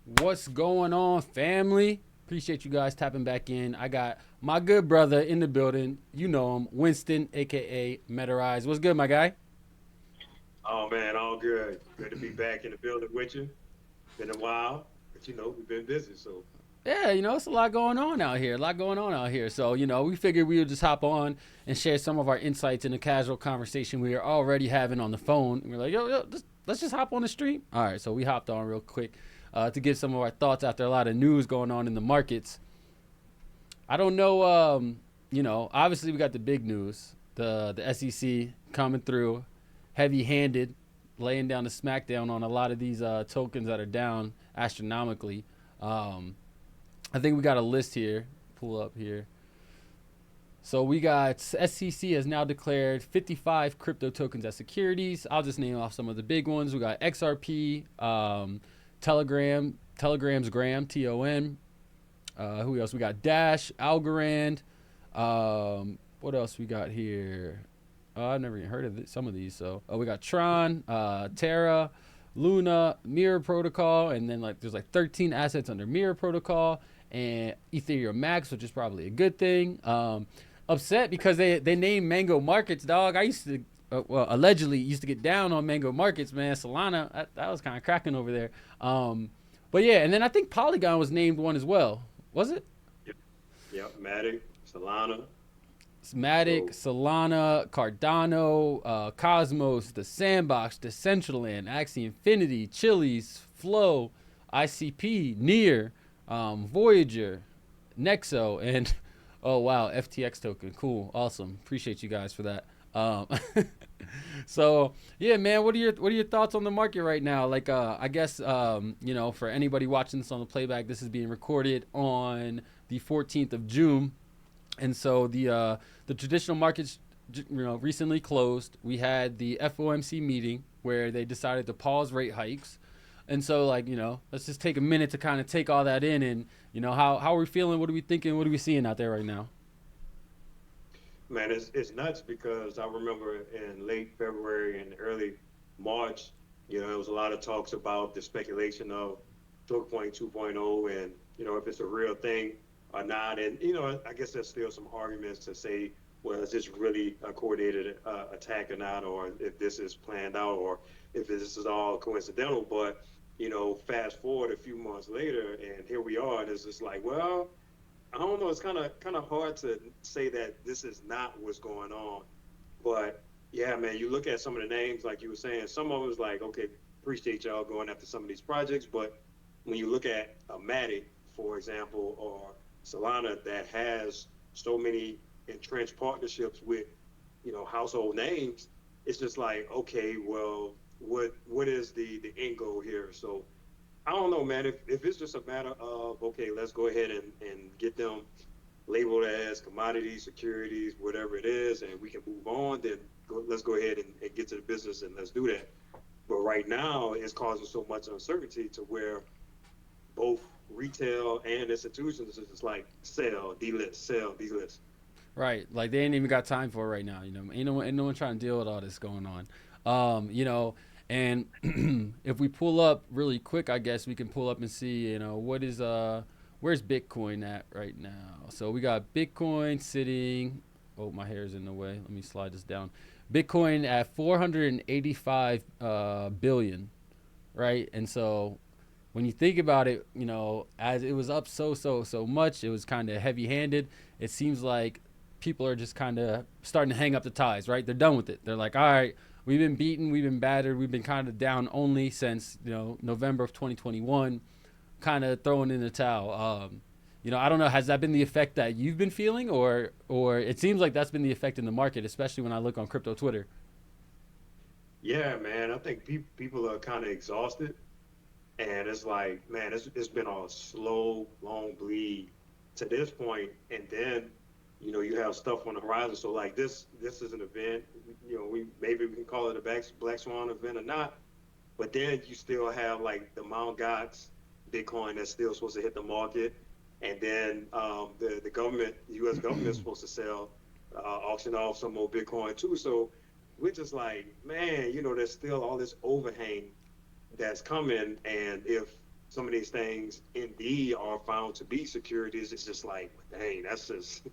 What's going on, family? Appreciate you guys tapping back in. I got my good brother in the building. You know him, Winston, aka Metarize. What's good, my guy? Oh man, all good. Good to be back in the building with you. Been a while, but we've been busy. So Yeah, it's a lot going on out here. A lot going on out here. So, we figured we would just hop on and share some of our insights in the casual conversation we are already having on the phone. And we're like, yo, let's just hop on the stream. All right, so we hopped on real quick to give some of our thoughts after a lot of news going on in the markets. I don't know. Obviously we got the big news, the SEC coming through, heavy-handed, laying down the smackdown on a lot of these tokens that are down astronomically. Um, I think we got a list here. Pull up here. So we got SEC has now declared 55 crypto tokens as securities. I'll just name off some of the big ones. We got XRP, Telegram's Gram, TON. Who else? We got Dash, Algorand. What else we got here? I've never even heard of some of these. So we got Tron, Terra, Luna, Mirror Protocol, and then there's 13 assets under Mirror Protocol and Ethereum Max, which is probably a good thing. Upset because they named Mango Markets, dog. I used to allegedly used to get down on Mango Markets, man. Solana, that was kind of cracking over there. But yeah, and then I think Polygon was named one as well. Was it? yep, yep, Matic, Solana. Matic, So Solana, Cardano, Cosmos, the Sandbox, Decentraland, Axie Infinity, Chiliz, Flow, ICP, Near, Voyager, Nexo, and oh wow, FTX token. Cool, awesome. Appreciate you guys for that. So yeah, man, what are your thoughts on the market right now? I guess for anybody watching this on the playback, this is being recorded on the 14th of June, and so the traditional markets recently closed. We had the FOMC meeting where they decided to pause rate hikes, and so let's just take a minute to kind of take all that in, and how are we feeling? What are we thinking? What are we seeing out there right now? man, it's nuts because I remember in late February and early March, there was a lot of talks about the speculation of Choke Point 2.0 and if it's a real thing or not. And I guess there's still some arguments to say, well, is this really a coordinated attack or not, or if this is planned out, or if this is all coincidental. But fast forward a few months later, and here we are, and it's just like, well, I don't know. It's kind of hard to say that this is not what's going on, but yeah, man, you look at some of the names, like you were saying, some of them is like, okay, appreciate y'all going after some of these projects, but when you look at a Matic, for example, or Solana that has so many entrenched partnerships with household names, it's just like, okay, well, what is the end goal here? So I don't know, man. If it's just a matter of, okay, let's go ahead and get them labeled as commodities, securities, whatever it is, and we can move on, then let's go ahead and get to the business and let's do that. But right now, it's causing so much uncertainty to where both retail and institutions is just like sell, delist. Right, like they ain't even got time for it right now. Ain't no one trying to deal with all this going on. And if we pull up really quick, I guess we can pull up and see, what is where's Bitcoin at right now? So we got Bitcoin sitting. Oh, my hair is in the way. Let me slide this down. Bitcoin at 485 billion, right? And so when you think about it, as it was up so much, it was kind of heavy handed. It seems like people are just kind of starting to hang up the ties, right? They're done with it. They're like, all right, we've been beaten, we've been battered, we've been kind of down only since November of 2021, kind of throwing in the towel. I don't know. Has that been the effect that you've been feeling, or it seems like that's been the effect in the market, especially when I look on crypto Twitter. Yeah, man. I think people are kind of exhausted, and it's like, man, it's been a slow, long bleed to this point, and then you have stuff on the horizon. So like this is an event. We can call it a Black Swan event or not, but then you still have like the Mount Gox Bitcoin that's still supposed to hit the market, and then the government, U.S. government, is supposed to sell, auction off some more Bitcoin too. So we're just like, man, there's still all this overhang that's coming, and if some of these things indeed are found to be securities, it's just like, dang, that's just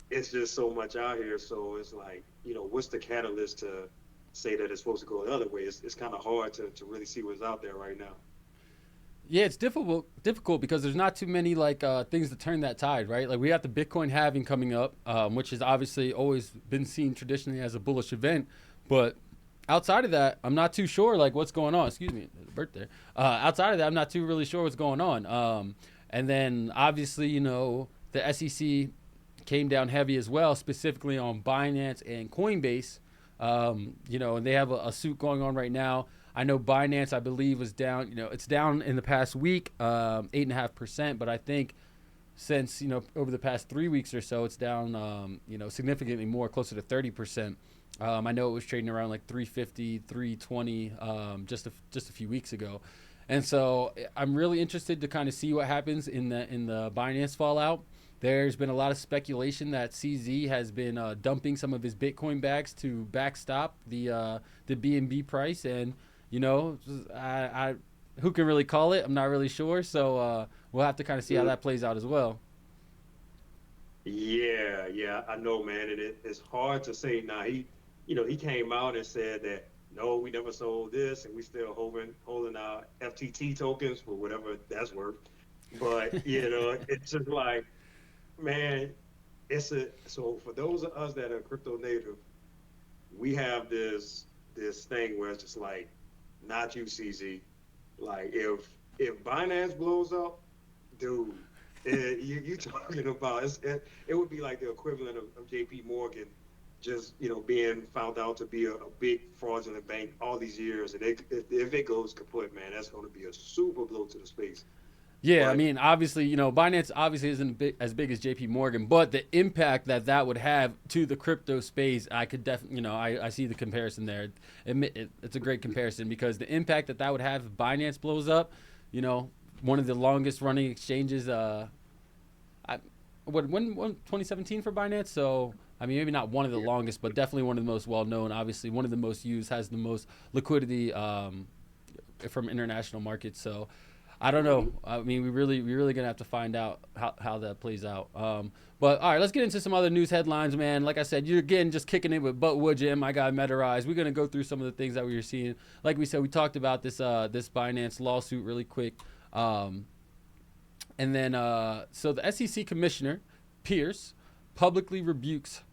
it's just so much out here. So it's like, what's the catalyst to say that it's supposed to go the other way? It's kind of hard to really see what's out there right now. Yeah, it's difficult because there's not too many like things to turn that tide, right? Like we have the Bitcoin halving coming up, which has obviously always been seen traditionally as a bullish event, but outside of that, I'm not too sure like what's going on. Excuse me, birthday. Outside of that, I'm not too really sure what's going on. And then obviously, the SEC came down heavy as well, specifically on Binance and Coinbase. And they have a suit going on right now. I know Binance, I believe, was down. It's down in the past week, 8.5%. But I think since over the past 3 weeks or so, it's down, significantly more, closer to 30%. I know it was trading around like 350, 320 just a few weeks ago. And so I'm really interested to kind of see what happens in the Binance fallout. There's been a lot of speculation that CZ has been dumping some of his Bitcoin bags to backstop the BNB price, and I who can really call it? I'm not really sure. So we'll have to kind of see how Mm. that plays out as well. Yeah, yeah, I know, man, and it's hard to say now. He came out and said that no, we never sold this, and we still holding our FTT tokens for whatever that's worth. But it's just like, man, so for those of us that are crypto native, we have this thing where it's just like, not you, CZ. Like if Binance blows up, dude, you talking about it would be like the equivalent of JP Morgan just being found out to be a big fraudulent bank all these years, and if it goes kaput, man, that's going to be a super blow to the space. Yeah, I But mean, obviously, Binance obviously isn't as big as JP Morgan, but the impact that would have to the crypto space, I could definitely, I see the comparison there. It's a great comparison because the impact that would have if Binance blows up, you know, one of the longest running exchanges, I, when 2017 for Binance, so I mean, maybe not one of the yeah, longest, but definitely one of the most well known. Obviously, one of the most used, has the most liquidity from international markets. So I don't know. mhm. I mean, we really gonna have to find out how that plays out. But all right, let's get into some other news headlines, man. Like I said, you're again just kicking it with Butt Wood Jim. I got Metarize. We're gonna go through some of the things that we were seeing. Like we said, we talked about this Binance lawsuit really quick. Um, and then so the SEC commissioner Pierce publicly rebukes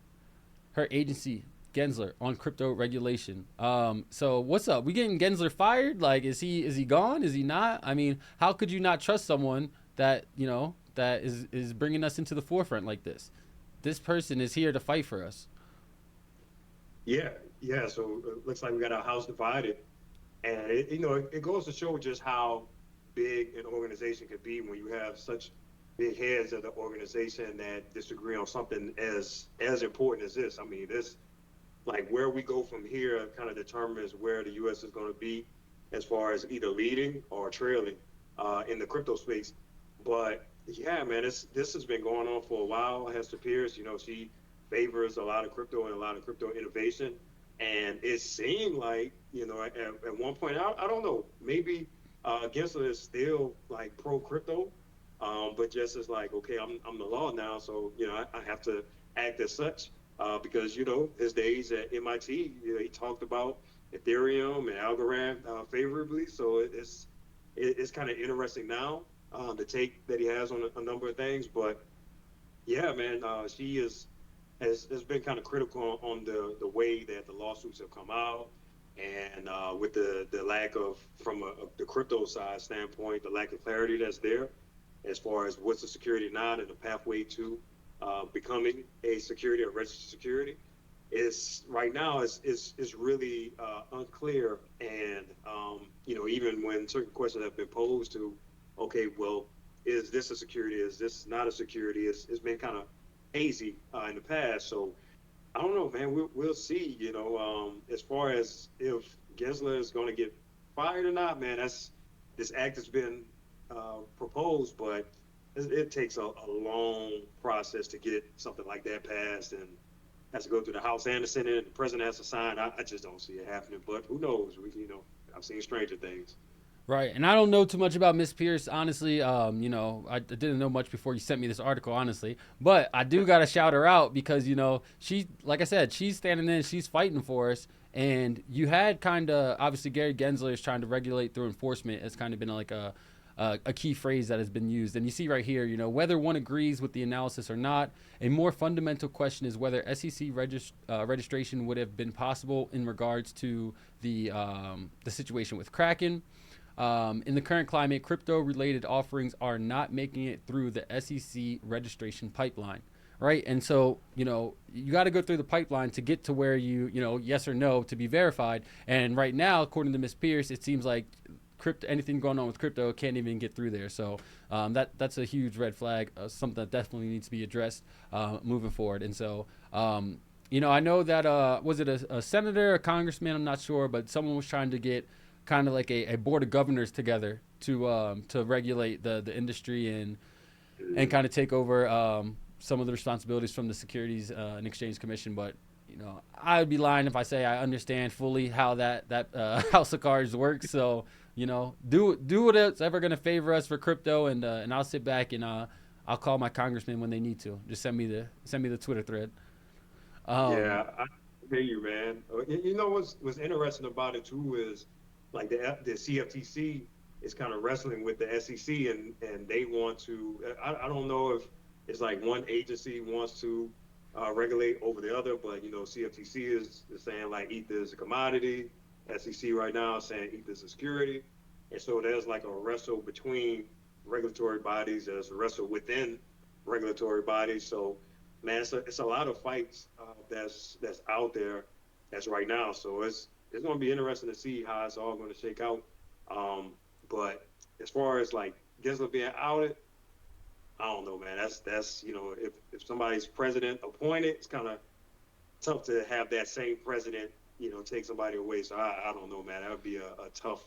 her agency Gensler on crypto regulation. So what's up? We getting Gensler fired? Like, is he gone? Is he not? I mean, how could you not trust someone that that is bringing us into the forefront like this? This person is here to fight for us. Yeah, yeah. So it looks like we got our house divided. And it goes to show just how big an organization could be when you have such big heads of the organization that disagree on something as important as this. I mean, this like where we go from here kind of determines where the U.S. is going to be as far as either leading or trailing in the crypto space. But yeah, man, this has been going on for a while. Hester Pierce, she favors a lot of crypto and a lot of crypto innovation. And it seemed like, at one point, I don't know, maybe Gensler is still like pro crypto, but just as like, okay, I'm the law now, so I have to act as such because his days at MIT, he talked about Ethereum and Algorand favorably, so it's kind of interesting now the take that he has on a number of things, but yeah, man, she has been kind of critical on the way that the lawsuits have come out, and with the lack of from the crypto side standpoint, the lack of clarity that's there as far as what's a security now and the pathway to becoming a security, a registered security. Is right now is really unclear, and even when certain questions have been posed to, okay, well, is this a security? Is this not a security? It's been kind of hazy in the past. So I don't know, man. We'll see. As far as if Gensler is going to get fired or not, man. This act has been proposed, but it takes a long process to get something like that passed, and has to go through the House and the Senate, and the president has to sign. I just don't see it happening. But who knows? I've seen stranger things. Right, and I don't know too much about Miss Pierce, honestly. I didn't know much before you sent me this article, honestly. But I do gotta shout her out because she, like I said, she's standing in, she's fighting for us. And you had kind of obviously Gary Gensler is trying to regulate through enforcement. It's kind of been like a key phrase that has been used. And you see right here, whether one agrees with the analysis or not, a more fundamental question is whether SEC registration would have been possible in regards to the situation with Kraken. In the current climate, crypto related offerings are not making it through the SEC registration pipeline. Right. And so, you got to go through the pipeline to get to where yes or no to be verified. And right now, according to Ms. Pierce, it seems like anything going on with crypto can't even get through there. So that's a huge red flag, something that definitely needs to be addressed moving forward. And so, I know that was it a senator, a congressman? I'm not sure, but someone was trying to get kind of like a board of governors together to regulate the industry and kind of take over some of the responsibilities from the Securities and Exchange Commission. But I would be lying if I say I understand fully how that House of Cards works. So do what's ever going to favor us for crypto, and I'll sit back and I'll call my congressman when they need to. Just send me the Twitter thread. Um, Yeah, I hear you, man. You know what's interesting about it too is like the CFTC is kind of wrestling with the SEC, and they want to. I don't know if it's like one agency wants to regulate over the other, but CFTC is saying like ether is a commodity. SEC right now is saying ether is a security, and so there's like a wrestle between regulatory bodies. There's a wrestle within regulatory bodies. So man, it's a lot of fights that's out there that's right now. So it's going to be interesting to see how it's all going to shake out. But as far as like Gensler being outed, I don't know, man. That's if somebody's president appointed, it's kind of tough to have that same president take somebody away. So I don't know, man. That would be a tough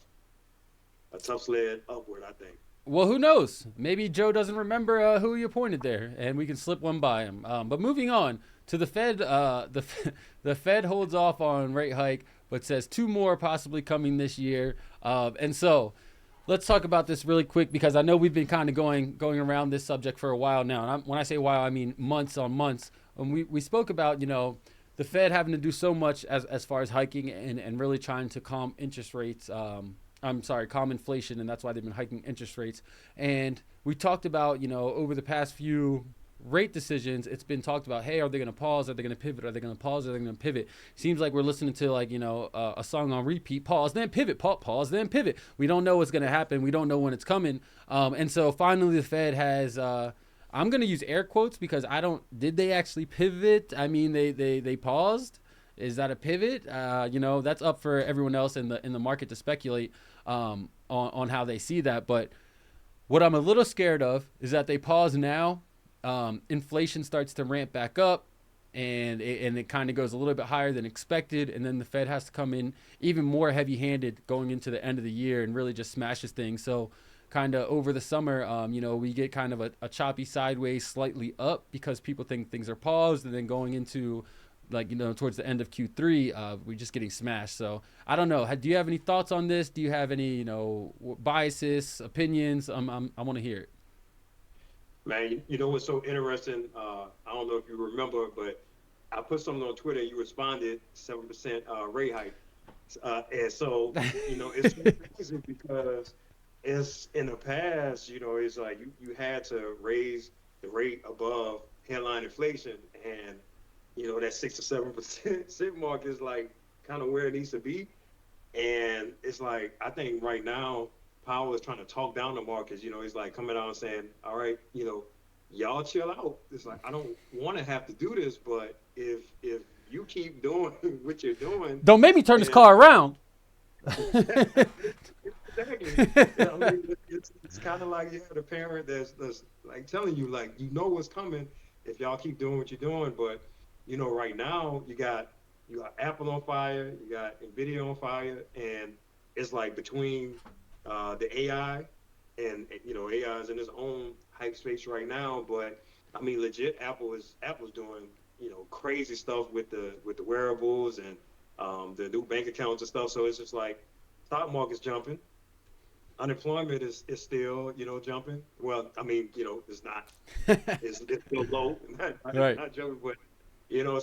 sled upward, I think. Well, who knows? Maybe Joe doesn't remember who he appointed there, and we can slip one by him. But moving on to the Fed, the Fed holds off on rate hike, but says two more possibly coming this year. And so, let's talk about this really quick because I know we've been kind of going around this subject for a while now. And when I say while, I mean months on months. And we spoke about the Fed having to do so much as far as hiking and really trying to calm interest rates. Calm inflation, and that's why they've been hiking interest rates. And we talked about, over the past few rate decisions, it's been talked about, hey, are they going to pause? Are they going to pivot? Are they going to pause? Are they going to pivot? Seems like we're listening to a song on repeat, pause, then pivot, pause, then pivot. We don't know what's going to happen. We don't know when it's coming. And so finally the Fed has, I'm going to use air quotes because did they actually pivot? I mean, they paused. Is that a pivot? That's up for everyone else in the market to speculate on how they see that. But what I'm a little scared of is that they pause now. Inflation starts to ramp back up, and it kind of goes a little bit higher than expected, and then the Fed has to come in even more heavy-handed going into the end of the year and really just smashes things. So kind of over the summer, we get kind of a choppy sideways, slightly up because people think things are paused, and then going into towards the end of Q3, we're just getting smashed. So I don't know. Do you have any thoughts on this? Do you have any, biases, opinions? I want to hear it. Man, you know what's so interesting? I don't know if you remember, but I put something on Twitter. You responded 7% rate hike, and so it's so crazy because it's in the past. It's like you had to raise the rate above headline inflation, and that 6 to 7% mark is like kind of where it needs to be. And it's like, I think right now, Powell is trying to talk down the markets. He's like coming out and saying, all right, y'all chill out. It's like, I don't want to have to do this, but if you keep doing what you're doing, don't make me turn this car around. Exactly. I mean, it's kind of like you had a parent that's like telling you, like, what's coming if y'all keep doing what you're doing. But right now you got Apple on fire, you got Nvidia on fire, and it's like between the AI and AI is in its own hype space right now. But I mean, legit, Apple's doing crazy stuff with the wearables and the new bank accounts and stuff. So it's just like stock market's jumping, unemployment is still, jumping. Well, I mean, it's not, it's still low, Right. not jumping, but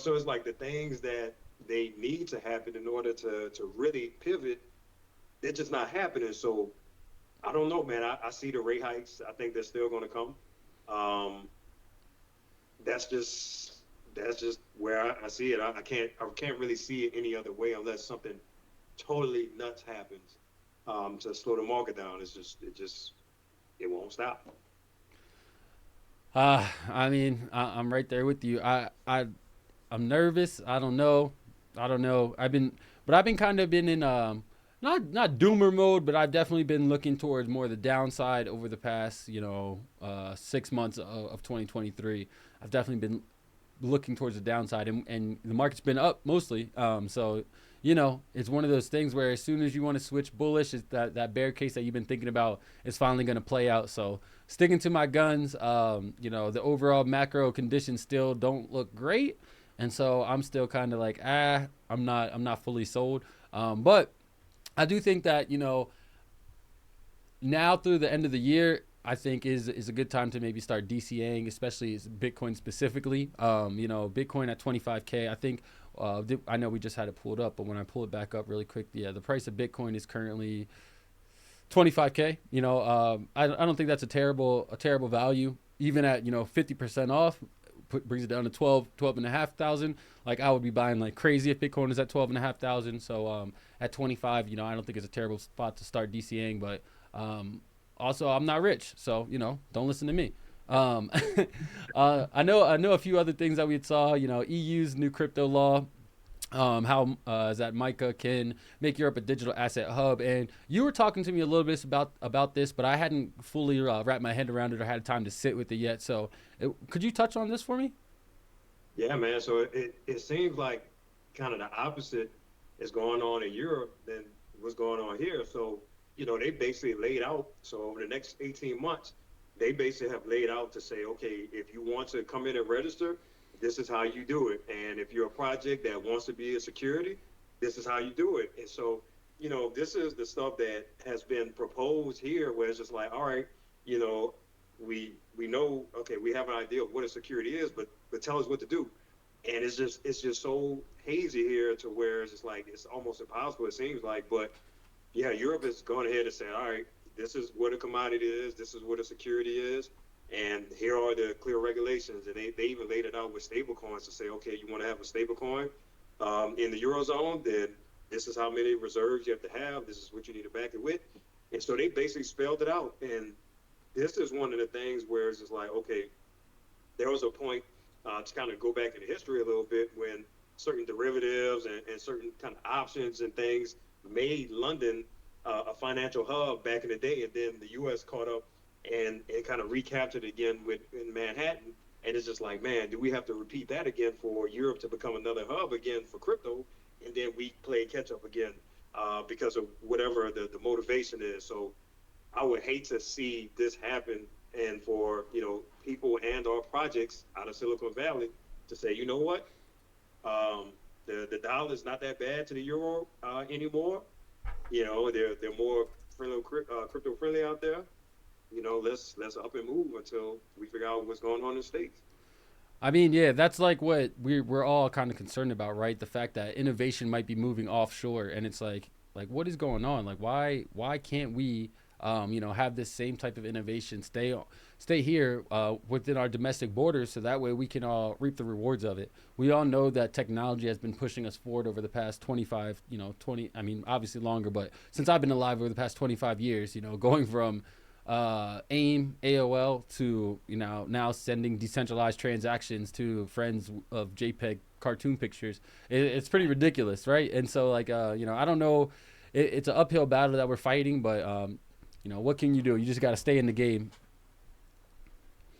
so it's like the things that they need to happen in order to really pivot, they're just not happening. So I don't know, man. I see the rate hikes. I think they're still going to come. Um, that's just that's just where I see it. I can't really see it any other way unless something totally nuts happens to slow the market down. It won't stop. I mean, I'm right there with you. I'm nervous. I don't know. I don't know. I've been kind of been in not doomer mode, but I've definitely been looking towards more the downside over the past 6 months of 2023. I've definitely been looking towards the downside, and the market's been up mostly. So it's one of those things where as soon as you want to switch bullish, is that bear case that you've been thinking about is finally going to play out. So sticking to my guns. The overall macro conditions still don't look great, and so I'm still kind of like I'm not fully sold. But I do think that now through the end of the year, I think is a good time to maybe start DCAing, especially Bitcoin specifically. Bitcoin at 25K. I think I know we just had it pulled up, but when I pull it back up really quick, yeah, the price of Bitcoin is currently 25K. I don't think that's a terrible value. Even at 50% off, brings it down to 12 and a half thousand. Like I would be buying like crazy if Bitcoin is at 12 and a half thousand. So at 25, I don't think it's a terrible spot to start DCAing, but also I'm not rich, so don't listen to me. Um, I know a few other things that we saw. EU's new crypto law, how is that MiCA can make Europe a digital asset hub. And you were talking to me a little bit about this, but I hadn't fully wrapped my head around it or had time to sit with it yet. So could you touch on this for me? Yeah, man. So it seems like kind of the opposite is going on in Europe than what's going on here. So, they basically laid out. So over the next 18 months, they basically have laid out to say, okay, if you want to come in and register, this is how you do it. And if you're a project that wants to be a security, this is how you do it. And so, this is the stuff that has been proposed here where it's just like, all right, you know, we know, okay, we have an idea of what a security is, but tell us what to do. And it's just so hazy here to where it's just like it's almost impossible, it seems like. But yeah, Europe is going ahead and saying, all right, this is what a commodity is, this is what a security is, and here are the clear regulations. And they even laid it out with stable coins to say, okay, you want to have a stable coin in the Eurozone, then this is how many reserves you have to have, this is what you need to back it with. And so they basically spelled it out. And this is one of the things where it's just like, okay, there was a point to kind of go back in history a little bit when certain derivatives and certain kind of options and things made London a financial hub back in the day, and then the U.S. caught up and kind of recaptured it again with in Manhattan. And it's just like, man, do we have to repeat that again for Europe to become another hub again for crypto? And then we play catch up again because of whatever the motivation is. So I would hate to see this happen, and for people and or projects out of Silicon Valley to say, you know what, the dollar is not that bad to the euro anymore. They're more friendly, crypto friendly out there. Let's up and move until we figure out what's going on in the states. I mean, yeah, that's like what we're all kind of concerned about, right? The fact that innovation might be moving offshore, and it's like what is going on? Like why can't we have this same type of innovation stay here within our domestic borders, so that way we can all reap the rewards of it. We all know that technology has been pushing us forward over the past 25, 20. I mean, obviously longer, but since I've been alive over the past 25 years, going from AIM, AOL to now sending decentralized transactions to friends of JPEG cartoon pictures. It's pretty ridiculous, right? And so I don't know. It's an uphill battle that we're fighting, but what can you do? You just got to stay in the game.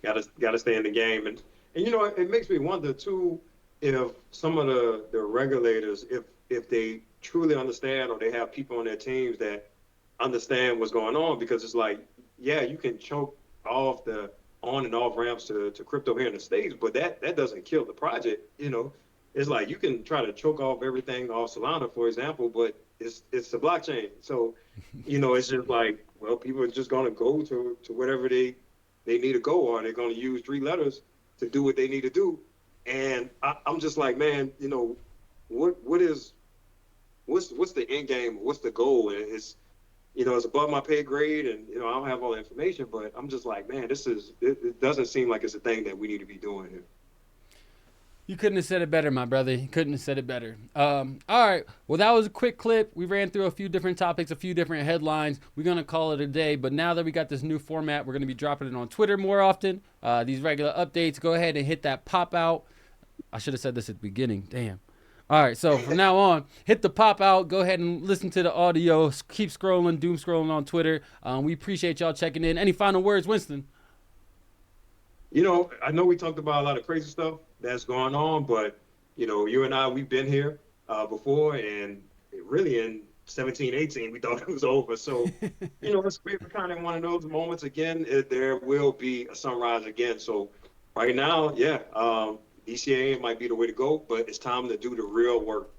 Got to stay in the game. And it makes me wonder too if some of the regulators, if they truly understand or they have people on their teams that understand what's going on. Because it's like, yeah, you can choke off the on and off ramps to crypto here in the States, but that doesn't kill the project. It's like you can try to choke off everything off Solana, for example, but it's the blockchain. So it's just like well, people are just going to go to whatever they need to go, or they're going to use three letters to do what they need to do. And I'm just like, man, what is what's the end game? What's the goal? And it's above my pay grade, and I don't have all the information, but I'm just like, man, it doesn't seem like it's a thing that we need to be doing here. You couldn't have said it better, my brother. You couldn't have said it better. All right. Well, that was a quick clip. We ran through a few different topics, a few different headlines. We're going to call it a day. But now that we got this new format, we're going to be dropping it on Twitter more often. These regular updates, go ahead and hit that pop out. I should have said this at the beginning. Damn. All right. So from now on, hit the pop out. Go ahead and listen to the audio. Keep scrolling, doom scrolling on Twitter. We appreciate y'all checking in. Any final words, Winston? I know we talked about a lot of crazy stuff that's going on, but you and I, we've been here before, and really in 17, 18, we thought it was over. So, we're kind of one of those moments again. There will be a sunrise again. So, right now, yeah, DCA might be the way to go, but it's time to do the real work,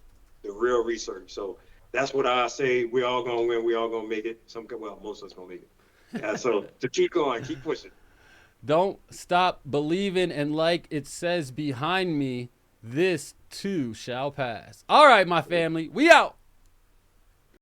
the real research. So that's what I say. We're all gonna win. We all gonna make it. Most of us gonna make it. Yeah. So to keep going, keep pushing. Don't stop believing, and like it says behind me, this too shall pass. All right, my family, we out.